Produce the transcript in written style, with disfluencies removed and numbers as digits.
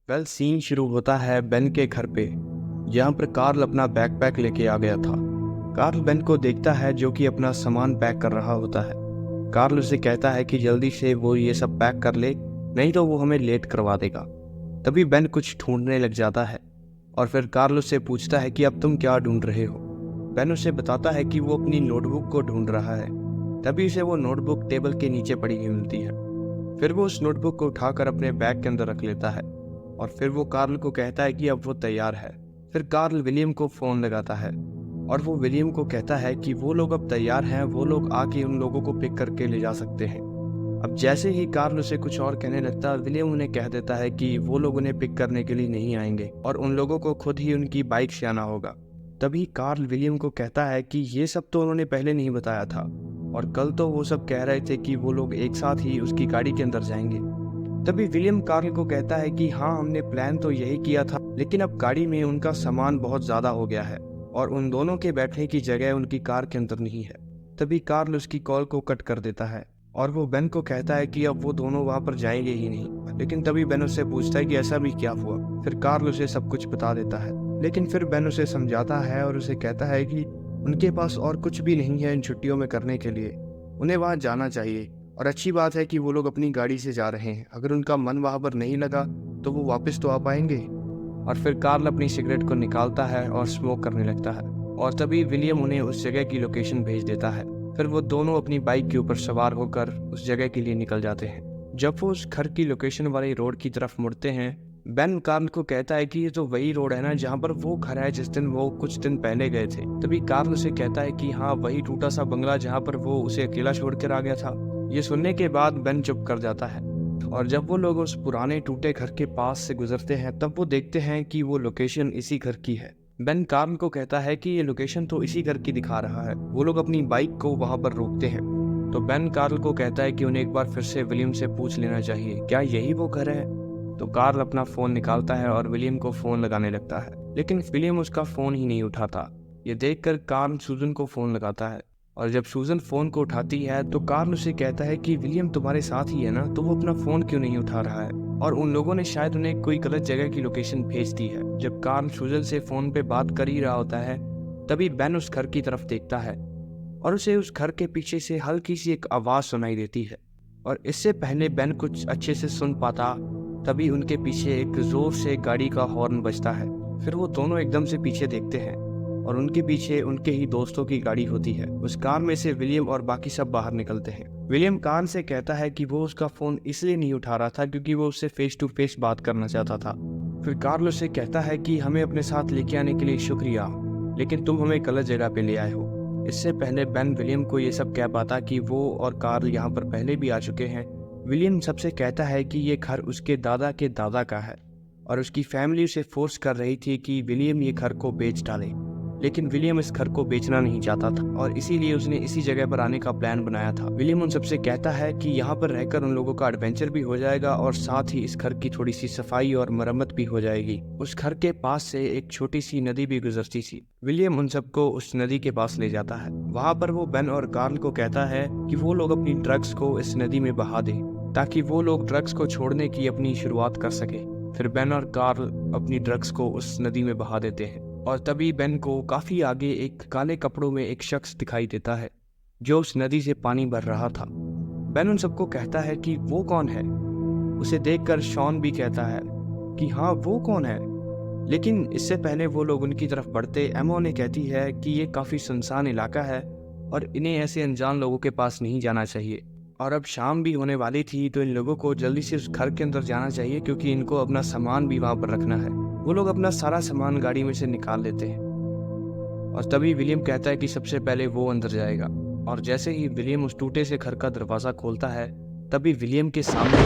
Scene शुरू होता है बेन के घर पे, जहाँ पर कार्ल अपना बैकपैक लेके आ गया था। कार्ल बेन को देखता है जो कि अपना सामान पैक कर रहा होता है। कार्ल उसे कहता है कि जल्दी से वो ये सब पैक कर ले, नहीं तो वो हमें लेट करवा देगा। तभी बेन कुछ ढूंढने लग जाता है और फिर कार्ल उससे पूछता है कि अब तुम क्या ढूंढ रहे हो। बेन उसे बताता है कि वो अपनी नोटबुक को ढूंढ रहा है। तभी उसे वो नोटबुक टेबल के नीचे पड़ी हुई मिलती है। फिर वो उस नोटबुक को उठाकर अपने बैग के अंदर रख लेता है और फिर वो कार्ल को कहता है कि अब वो तैयार है। फिर कार्ल विलियम को फोन लगाता है और वो विलियम को कहता है कि वो लोग अब तैयार हैं, वो लोग आके उन लोगों को पिक करके ले जा सकते हैं। अब जैसे ही कार्ल उसे कुछ और कहने लगता है, विलियम उन्हें कह देता है कि वो लोग उन्हें पिक करने के लिए नहीं आएंगे और उन लोगों को खुद ही उनकी बाइक से आना होगा। तभी कार्ल विलियम को कहता है कि ये सब तो उन्होंने पहले नहीं बताया था और कल तो वो सब कह रहे थे कि वो लोग एक साथ ही उसकी गाड़ी के अंदर जाएंगे। तभी विलियम कार्ल को कहता है कि हाँ, हमने प्लान तो यही किया था, लेकिन अब गाड़ी में उनका सामान बहुत ज्यादा हो गया है और उन दोनों के बैठने की जगह उनकी कार के अंदर नहीं है। तभी कार्ल उसकी कॉल को कट कर देता है और वो बेन को कहता है कि अब वो दोनों वहां पर जाएंगे ही नहीं। लेकिन तभी बेन उससे पूछता है कि ऐसा भी क्या हुआ। फिर कार्ल उसे सब कुछ बता देता है, लेकिन फिर बेन उसे समझाता है और उसे कहता है कि उनके पास और कुछ भी नहीं है इन छुट्टियों में करने के लिए, उन्हें वहां जाना चाहिए। और अच्छी बात है कि वो लोग अपनी गाड़ी से जा रहे हैं, अगर उनका मन वहां पर नहीं लगा तो वो वापस तो आ पाएंगे। और फिर कार्ल अपनी सिगरेट को निकालता है और स्मोक करने लगता है और तभी विलियम उन्हें उस जगह की लोकेशन भेज देता है। फिर वो दोनों अपनी बाइक के ऊपर सवार होकर उस जगह के लिए निकल जाते हैं। जब वो उस घर की लोकेशन वाली रोड की तरफ मुड़ते हैं, बेन कार्ल को कहता है कि ये तो वही रोड है ना जहाँ पर वो घर है जिस दिन वो कुछ दिन पहले गए थे। तभी कार्ल उसे कहता है कि हाँ, वही टूटा सा बंगला जहाँ पर वो उसे अकेला छोड़कर आ गया था। ये सुनने के बाद बेन चुप कर जाता है और जब वो लोग उस पुराने टूटे घर के पास से गुजरते हैं तब वो देखते हैं कि वो लोकेशन इसी घर की है। बेन कार्ल को कहता है कि ये लोकेशन तो इसी घर की दिखा रहा है। वो लोग अपनी बाइक को वहां पर रोकते हैं तो बेन कार्ल को कहता है कि उन्हें एक बार फिर से विलियम से पूछ लेना चाहिए, क्या यही वो घर है। तो कार्ल अपना फोन निकालता है और विलियम को फोन लगाने लगता है, लेकिन विलियम उसका फोन ही नहीं उठाता। ये देखकर कार्ल सूजन को फोन लगाता है और जब सूजन फोन को उठाती है तो कार्ल उसे कहता है कि विलियम तुम्हारे साथ ही है ना, तो वो अपना फोन क्यों नहीं उठा रहा है। और उन लोगों ने शायद उन्हें कोई गलत जगह की लोकेशन भेज दी है। जब कार्ल सूजन से फोन पे बात कर ही रहा होता है तभी बेन उस घर की तरफ देखता है और उसे उस घर के पीछे से हल्की सी एक आवाज सुनाई देती है। और इससे पहले बेन कुछ अच्छे से सुन पाता तभी उनके पीछे एक जोर से गाड़ी का हॉर्न बजता है। फिर वो दोनों एकदम से पीछे देखते हैं और उनके पीछे उनके ही दोस्तों की गाड़ी होती है। उस कार में से विलियम और बाकी सब बाहर निकलते हैं। विलियम कार्ल से कहता है कि वो उसका फोन इसलिए नहीं उठा रहा था क्योंकि वो उससे फेस टू फेस बात करना चाहता था। फिर कार्ल उससे कहता है कि हमें अपने साथ लेके आने के लिए शुक्रिया, लेकिन तुम हमें गलत जगह पे ले आए हो। इससे पहले बेन विलियम को ये सब कह पाता कि वो और कार्ल यहाँ पर पहले भी आ चुके हैं। विलियम सबसे कहता है कि ये घर उसके दादा के दादा का है और उसकी फैमिली उसे फोर्स कर रही थी कि विलियम ये घर को बेच डाले, लेकिन विलियम इस घर को बेचना नहीं चाहता था और इसीलिए उसने इसी जगह पर आने का प्लान बनाया था। विलियम उन सबसे कहता है कि यहाँ पर रहकर उन लोगों का एडवेंचर भी हो जाएगा और साथ ही इस घर की थोड़ी सी सफाई और मरम्मत भी हो जाएगी। उस घर के पास से एक छोटी सी नदी भी गुजरती थी। विलियम उन सबको उस नदी के पास ले जाता है। वहाँ पर वो बेन और कार्ल को कहता है कि वो लोग अपनी ड्रग्स को इस नदी में बहा दें ताकि वो लोग ड्रग्स को छोड़ने की अपनी शुरुआत कर सके। फिर बेन और कार्ल अपनी ड्रग्स को उस नदी में बहा देते हैं और तभी बेन को काफी आगे एक काले कपड़ों में एक शख्स दिखाई देता है जो उस नदी से पानी भर रहा था। बेन उन सबको कहता है कि वो कौन है। उसे देखकर शॉन भी कहता है कि हाँ, वो कौन है। लेकिन इससे पहले वो लोग उनकी तरफ बढ़ते, एमा उन्हें कहती है कि ये काफी सुनसान इलाका है और इन्हें ऐसे अनजान लोगों के पास नहीं जाना चाहिए। और अब शाम भी होने वाली थी तो इन लोगों को जल्दी से उस घर के अंदर जाना चाहिए क्योंकि इनको अपना सामान भी वहां पर रखना है। वो लोग अपना सारा सामान गाड़ी में से निकाल लेते हैं और तभी विलियम कहता है कि सबसे पहले वो अंदर जाएगा। और जैसे ही विलियम उस टूटे से घर का दरवाजा खोलता है तभी विलियम के सामने